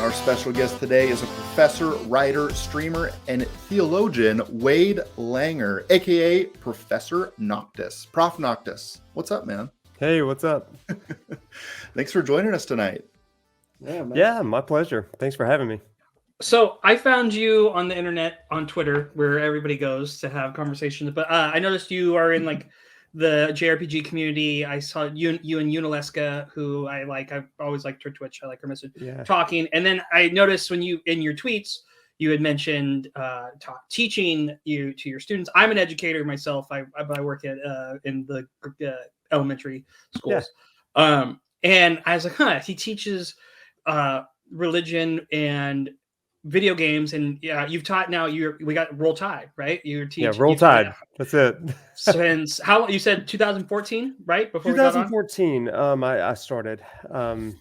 Our special guest today is a professor, writer, streamer, and theologian, Wade Langer, aka Professor Noctis. ProfNoctis, what's up, man? Hey, what's up? Thanks for joining us tonight. Yeah, my pleasure. Thanks for having me. So I found you on the internet, on Twitter, where everybody goes to have conversations. But I noticed you are in like the JRPG community. I saw you and Unileska, who I like. I've always liked her Twitch. I like her message talking. And then I noticed when you in your tweets you had mentioned teaching you to your students. I'm an educator myself. I work at in the elementary schools. Yeah. And I was like, he teaches religion and video games, and you've taught now. We got Roll Tide, right? Roll Tide. That's it. Since how you said 2014, right? Before 2014, I started. I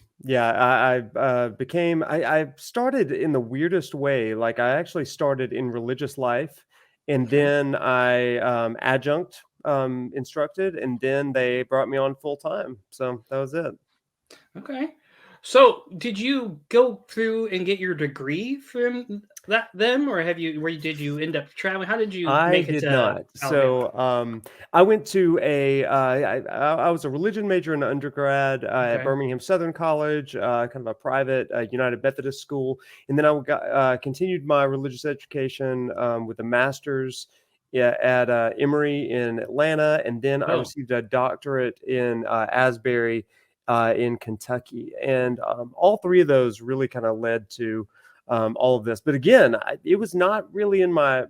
started in the weirdest way. Like I actually started in religious life, and then I adjunct instructed, and then they brought me on full time. So that was it. Okay. So, did you go through and get your degree from them, or did you end up traveling? How did you make it to not. Alabama? So, I went to I was a religion major in undergrad at Birmingham Southern College, kind of a private United Methodist school, and then I continued my religious education with a master's at Emory in Atlanta, and then I received a doctorate in Asbury. In Kentucky, and all three of those really kind of led to all of this. But again, it was not really in my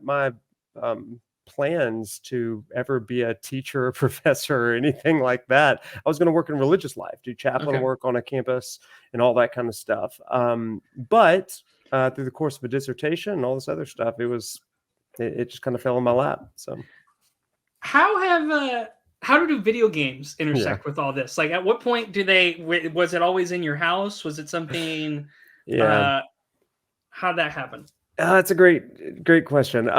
plans to ever be a teacher or professor or anything like that. I was going to work in religious life, do chaplain work on a campus and all that kind of stuff. But through the course of a dissertation and all this other stuff, it just kind of fell in my lap. So how do video games intersect with all this? Like, at what point was it always in your house? Was it something? How'd that happen? That's a great question.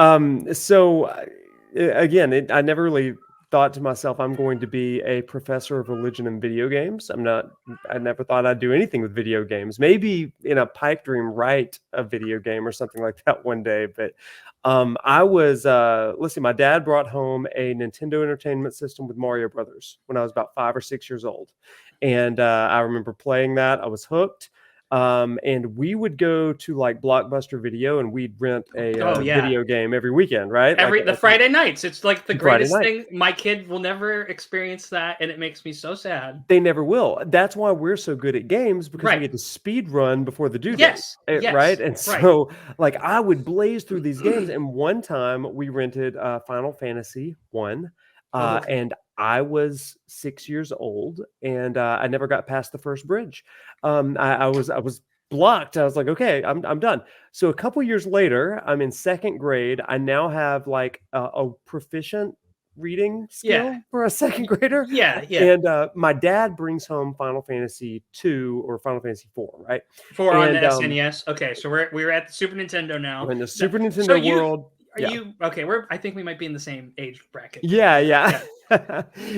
So again, I never really thought to myself, I'm going to be a professor of religion and video games. I never thought I'd do anything with video games. Maybe in a pipe dream, write a video game or something like that one day. But I was, my dad brought home a Nintendo Entertainment System with Mario Brothers when I was about 5 or 6 years old. And I remember playing that. I was hooked. And we would go to like Blockbuster Video, and we'd rent a video game every weekend, right? The Friday nights. It's like the greatest thing. My kid will never experience that, and it makes me so sad. They never will. That's why we're so good at games, because we get to speed run before the due date. Right? And so like I would blaze through these games, and one time we rented Final Fantasy 1, and I was 6 years old, and I never got past the first bridge. I was blocked. I was like, okay, I'm done. So a couple years later, I'm in second grade. I now have like a proficient reading skill for a second grader. And my dad brings home Final Fantasy 2 or Final Fantasy 4, right? 4 on the SNES. Okay, so we're at the Super Nintendo now. We're in the Super Nintendo world. Are you okay? I think we might be in the same age bracket. Yeah.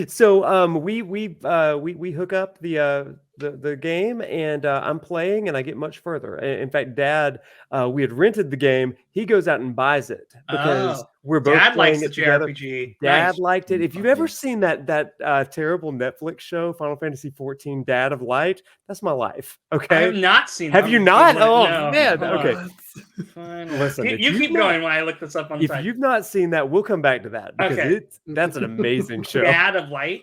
So we hook up the game, and I'm playing, and I get much further. In fact, Dad, we had rented the game. He goes out and buys it because we're both playing it together. JRPG. Dad liked it. If you've ever seen that terrible Netflix show, Final Fantasy 14, Dad of Light, that's my life. Okay, I have not seen. Have you not? Oh no. man. Okay. Listen, you keep going while I look this up on the side. If you've not seen that, we'll come back to that, because that's an amazing show. Dad of Light.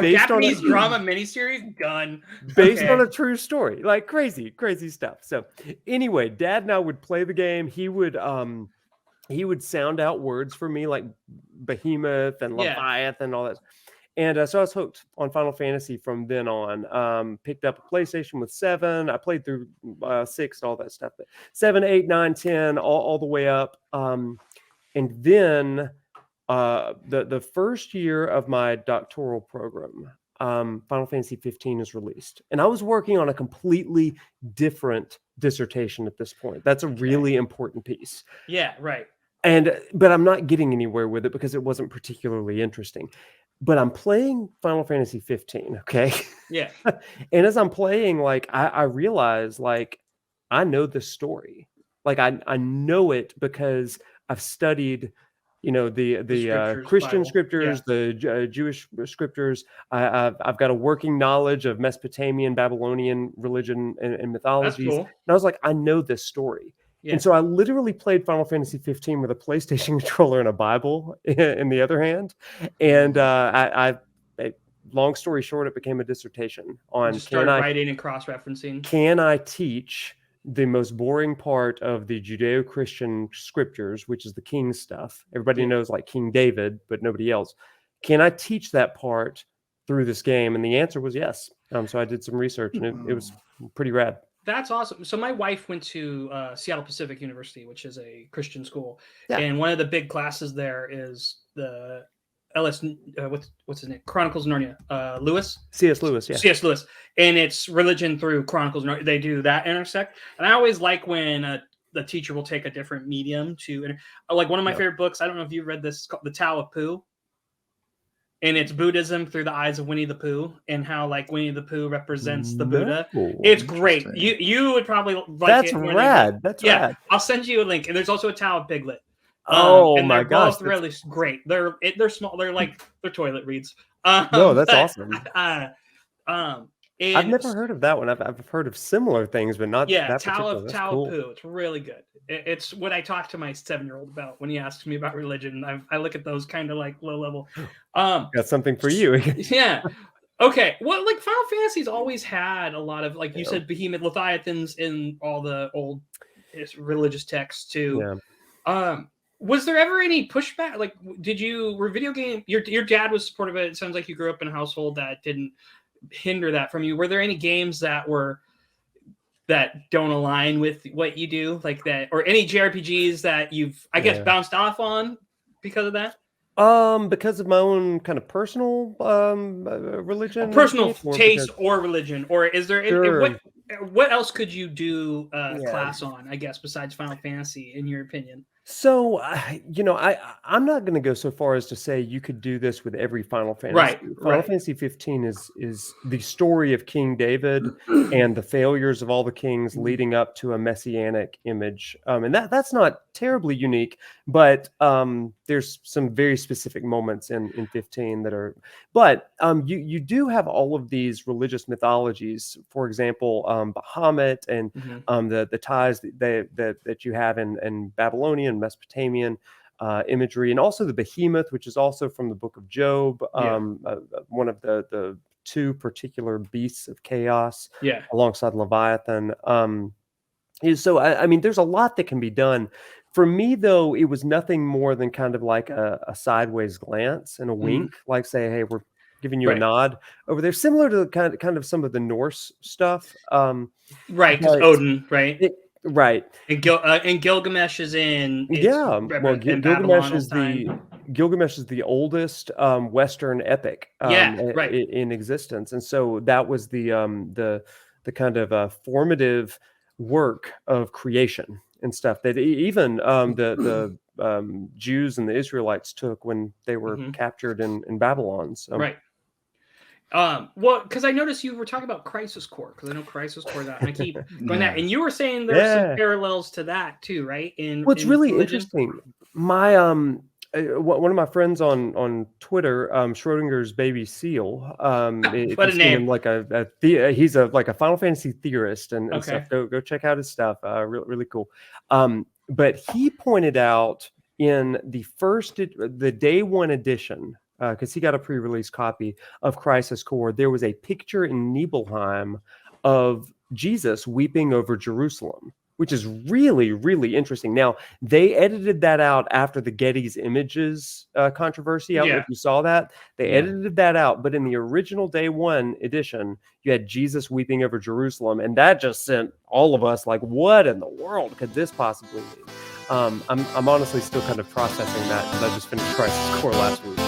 Japanese drama miniseries done. Based on a true story. Like crazy stuff. So anyway, Dad and I would play the game. He would sound out words for me like Behemoth and Leviathan and all that. And so I was hooked on Final Fantasy from then on. Picked up a PlayStation with 7. I played through 6 and all that stuff. But 7, 8, 9, 10, all the way up. And then the first year of my doctoral program, Final Fantasy 15 is released. And I was working on a completely different dissertation at this point. That's a really important piece. Yeah, right. But I'm not getting anywhere with it because it wasn't particularly interesting. But I'm playing Final Fantasy 15, okay? Yeah. And as I'm playing, like I realize, like, I know this story. Like I know it because I've studied, the Christian Bible. scriptures, the Jewish scriptures. I've got a working knowledge of Mesopotamian, Babylonian religion and That's mythologies. cool. And I was like, I know this story. Yeah. And so I literally played Final Fantasy 15 with a PlayStation controller and a Bible in the other hand. And long story short, it became a dissertation on Just started writing and cross-referencing. Can I teach the most boring part of the Judeo-Christian scriptures, which is the king stuff? Everybody knows like King David, but nobody else. Can I teach that part through this game? And the answer was yes. So I did some research, and it was pretty rad. That's awesome. So my wife went to Seattle Pacific University, which is a Christian school, Yeah. and one of the big classes there is the what's his name? Chronicles of Narnia. Lewis. C.S. Lewis, yeah. C.S. Lewis, and it's religion through Chronicles of Narnia. They do that intersect, and I always like when the teacher will take a different medium to. Like one of my favorite books. I don't know if you read this, it's called The Tao of Pooh. And it's Buddhism through the eyes of Winnie the Pooh, and how like Winnie the Pooh represents the Buddha. It's great. You would probably like That's it. Rad. That's rad. I'll send you a link. And there's also a Tao of Piglet. And my they're gosh, both really great. They're small. They're like they're toilet reads. No, that's awesome. And I've never heard of that one. I've heard of similar things, but not that particular. Tao of Pooh. It's really good. It's what I talk to my 7-year-old about when he asks me about religion. I look at those kind of like low level. Got something for you. Yeah. Okay. Well, like Final Fantasy's always had a lot of, like you said, behemoth leviathans in all the old religious texts too. Yeah. Was there ever any pushback? Like, were video game? Your dad was supportive of it. It sounds like you grew up in a household that didn't hinder that from you. Were there any games that don't align with what you do, like that, or any JRPGs that you've, I guess, bounced off on because of that? Because of my own kind of personal religion, personal taste, or religion, or is there what else could you do class on, I guess, besides Final Fantasy, in your opinion? So, I'm not going to go so far as to say you could do this with every Final Fantasy. Right. Final Fantasy 15 is the story of King David and the failures of all the kings leading up to a messianic image. And that's not terribly unique, but there's some very specific moments in 15 that are. But you do have all of these religious mythologies. For example, Bahamut and the ties that you have in Babylonian, Mesopotamian imagery, and also the behemoth, which is also from the book of Job, one of the two particular beasts of chaos, alongside Leviathan. So I mean, there's a lot that can be done. For me, though, it was nothing more than kind of like a sideways glance and a wink, like say, hey, we're giving you a nod over there, similar to kind of some of the Norse stuff. Right, because Odin, right? Right. And Gilgamesh is in. Well, Gilgamesh is the oldest Western epic in existence, and so that was the kind of formative work of creation and stuff that even the Jews and the Israelites took when they were captured in Babylon. So. Right. Well, because I noticed you were talking about Crisis Core, because I know Crisis Core that, and I keep going that, and you were saying there's some parallels to that too, right? What's really interesting, my one of my friends on Twitter, Schrodinger's baby seal, what a name! Like he's a Final Fantasy theorist and stuff. Go check out his stuff. Really cool. But he pointed out in the day one edition, because he got a pre-release copy of Crisis Core, there was a picture in Nibelheim of Jesus weeping over Jerusalem, which is really, really interesting. Now, they edited that out after the Getty's Images controversy. I don't know if you saw that. They edited that out, but in the original day one edition, you had Jesus weeping over Jerusalem, and that just sent all of us like, what in the world could this possibly mean? I'm honestly still kind of processing that, because I just finished Crisis Core last week.